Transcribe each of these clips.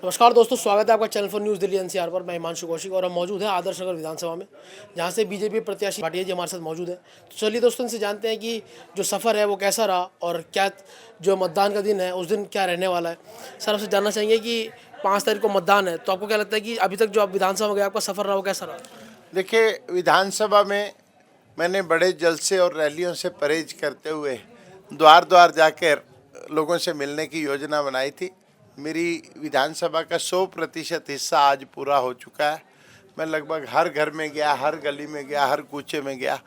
नमस्कार दोस्तों, स्वागत है आपका channel for news Delhi NCR पर। मैं हिमांशु कौशिक और हम मौजूद हैं आदर्श नगर विधानसभा में, जहां से बीजेपी प्रत्याशी भाटिया जी हमारे साथ मौजूद है। तो चलिए दोस्तों, इनसे जानते हैं कि जो सफ़र है वो कैसा रहा और क्या जो मतदान का दिन है उस दिन क्या रहने वाला है। सर, आपसे जानना चाहेंगे कि 5 तारीख को मतदान है, तो आपको क्या लगता है कि अभी तक जो आप विधानसभा में गए आपका सफ़र रहा वो कैसा रहा? देखिए, विधानसभा में मैंने बड़े जलसे और रैलियों से परहेज करते हुए द्वार द्वार जाकर लोगों से मिलने की योजना बनाई थी। मेरी विधानसभा का 100% हिस्सा आज पूरा हो चुका है। मैं लगभग हर घर में गया, हर गली में गया, हर कूचे में गया।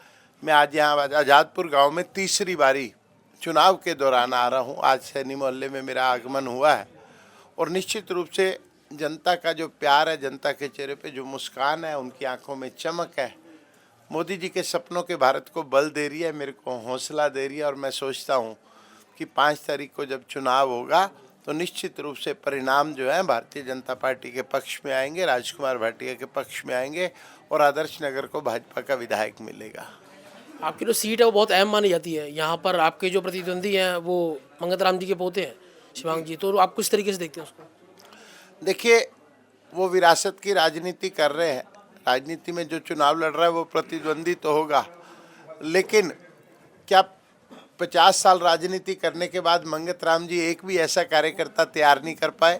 मैं आज यहाँ आज़ादपुर गांव में तीसरी बारी चुनाव के दौरान आ रहा हूँ। आज सैनी मोहल्ले में मेरा आगमन हुआ है और निश्चित रूप से जनता का जो प्यार है, जनता के चेहरे पे जो मुस्कान है, उनकी आंखों में चमक है, मोदी जी के सपनों के भारत को बल दे रही है, मेरे को हौसला दे रही है। और मैं सोचता हूँ कि 5 तारीख को जब चुनाव होगा तो निश्चित रूप से परिणाम जो है भारतीय जनता पार्टी के पक्ष में आएंगे, राजकुमार भाटिया के पक्ष में आएंगे और आदर्श नगर को भाजपा का विधायक मिलेगा। आपकी जो सीट है वो बहुत अहम मानी जाती है। यहाँ पर आपके जो प्रतिद्वंदी हैं वो मंगत राम जी के पोते हैं, शिवांग जी, तो आप किस तरीके से देखते हैं उसको? देखिए, वो विरासत की राजनीति कर रहे हैं। राजनीति में जो चुनाव लड़ रहा है वो प्रतिद्वंदी तो होगा, लेकिन क्या 50 साल राजनीति करने के बाद मंगत राम जी एक भी ऐसा कार्यकर्ता तैयार नहीं कर पाए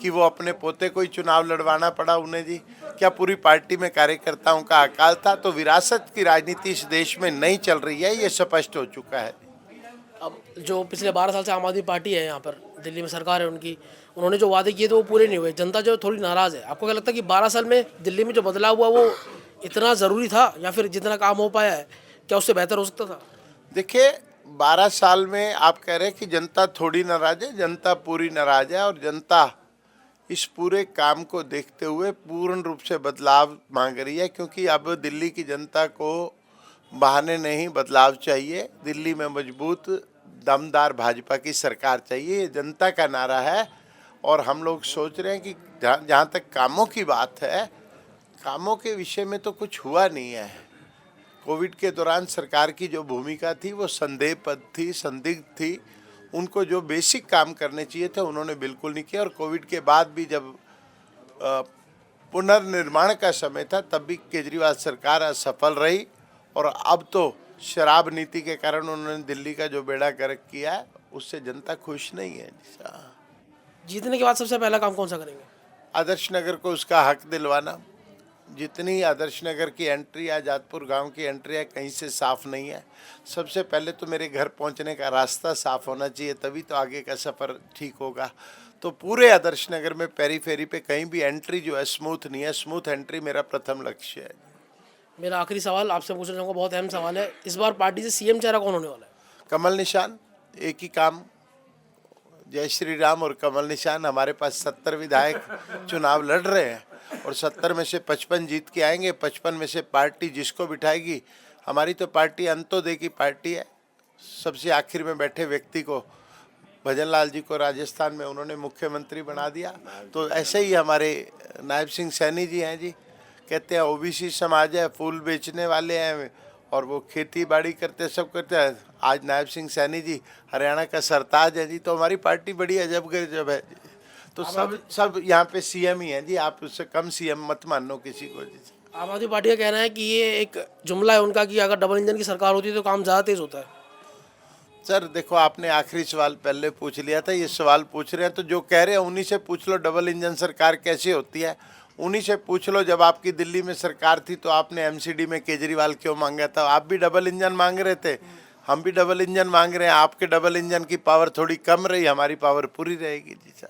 कि वो अपने पोते को ही चुनाव लड़वाना पड़ा उन्हें जी? क्या पूरी पार्टी में कार्यकर्ताओं का अकाल था? तो विरासत की राजनीति इस देश में नहीं चल रही है, ये स्पष्ट हो चुका है। अब जो पिछले 12 साल से आम आदमी पार्टी है यहाँ पर दिल्ली में सरकार है उनकी, उन्होंने जो वादे किए थे वो पूरे नहीं हुए। जनता जो थोड़ी नाराज़ है। आपको क्या लगता है कि 12 साल में दिल्ली में जो बदलाव हुआ वो इतना ज़रूरी था, या फिर जितना काम हो पाया है क्या उससे बेहतर हो सकता था? देखिए, 12 साल में आप कह रहे हैं कि जनता थोड़ी नाराज है, जनता पूरी नाराज है और जनता इस पूरे काम को देखते हुए पूर्ण रूप से बदलाव मांग रही है, क्योंकि अब दिल्ली की जनता को बहाने नहीं, बदलाव चाहिए। दिल्ली में मजबूत दमदार भाजपा की सरकार चाहिए, ये जनता का नारा है। और हम लोग सोच रहे हैं कि जहाँ तक कामों की बात है, कामों के विषय में तो कुछ हुआ नहीं है। कोविड के दौरान सरकार की जो भूमिका थी वो संदेहपद थी, संदिग्ध थी। उनको जो बेसिक काम करने चाहिए थे उन्होंने बिल्कुल नहीं किया। और कोविड के बाद भी जब पुनर्निर्माण का समय था तब भी केजरीवाल सरकार असफल रही। और अब तो शराब नीति के कारण उन्होंने दिल्ली का जो बेड़ा गर्क किया है उससे जनता खुश नहीं है। जीतने के बाद सबसे पहला काम कौन सा करेंगे? आदर्श नगर को उसका हक दिलवाना। जितनी आदर्श नगर की एंट्री है, आज़ादपुर गांव की एंट्री है, कहीं से साफ़ नहीं है। सबसे पहले तो मेरे घर पहुंचने का रास्ता साफ़ होना चाहिए, तभी तो आगे का सफ़र ठीक होगा। तो पूरे आदर्श नगर में पेरीफेरी पे कहीं भी एंट्री जो है स्मूथ नहीं है। स्मूथ एंट्री मेरा प्रथम लक्ष्य है। मेरा आखिरी सवाल आपसे पूछना चाहूँगा, बहुत अहम सवाल है। इस बार पार्टी से सीएम चेहरा कौन होने वाला है? कमल निशान, एक ही काम, जय श्री राम और कमल निशान। हमारे पास 70 विधायक चुनाव लड़ रहे हैं और 70 में से 55 जीत के आएंगे। 55 में से पार्टी जिसको बिठाएगी, हमारी तो पार्टी अंत्योदय की पार्टी है। सबसे आखिर में बैठे व्यक्ति को, भजन लाल जी को राजस्थान में उन्होंने मुख्यमंत्री बना दिया। तो ऐसे ही हमारे नायब सिंह सैनी जी हैं जी, कहते हैं ओबीसी समाज है, फूल बेचने वाले हैं और वो खेती बाड़ी करते, सब करते हैं। आज नायब सिंह सैनी जी हरियाणा का सरताज है जी। तो हमारी पार्टी बड़ी अजब गजब है जी। तो सब यहाँ पे सीएम ही हैं जी। आप उससे कम सीएम मत मानो किसी को जी। आम आदमी पार्टी का कहना है कि ये एक जुमला है उनका कि अगर डबल इंजन की सरकार होती है तो काम ज़्यादा तेज़ होता है। सर देखो, आपने आखिरी सवाल पहले पूछ लिया था, ये सवाल पूछ रहे हैं तो जो कह रहे हैं उन्हीं से पूछ लो डबल इंजन सरकार कैसे होती है। उन्हीं से पूछ लो, जब आपकी दिल्ली में सरकार थी तो आपने एमसीडी में केजरीवाल क्यों मांगा था? आप भी डबल इंजन मांग रहे थे, हम भी डबल इंजन मांग रहे हैं। आपके डबल इंजन की पावर थोड़ी कम रही, हमारी पावर पूरी रहेगी जी।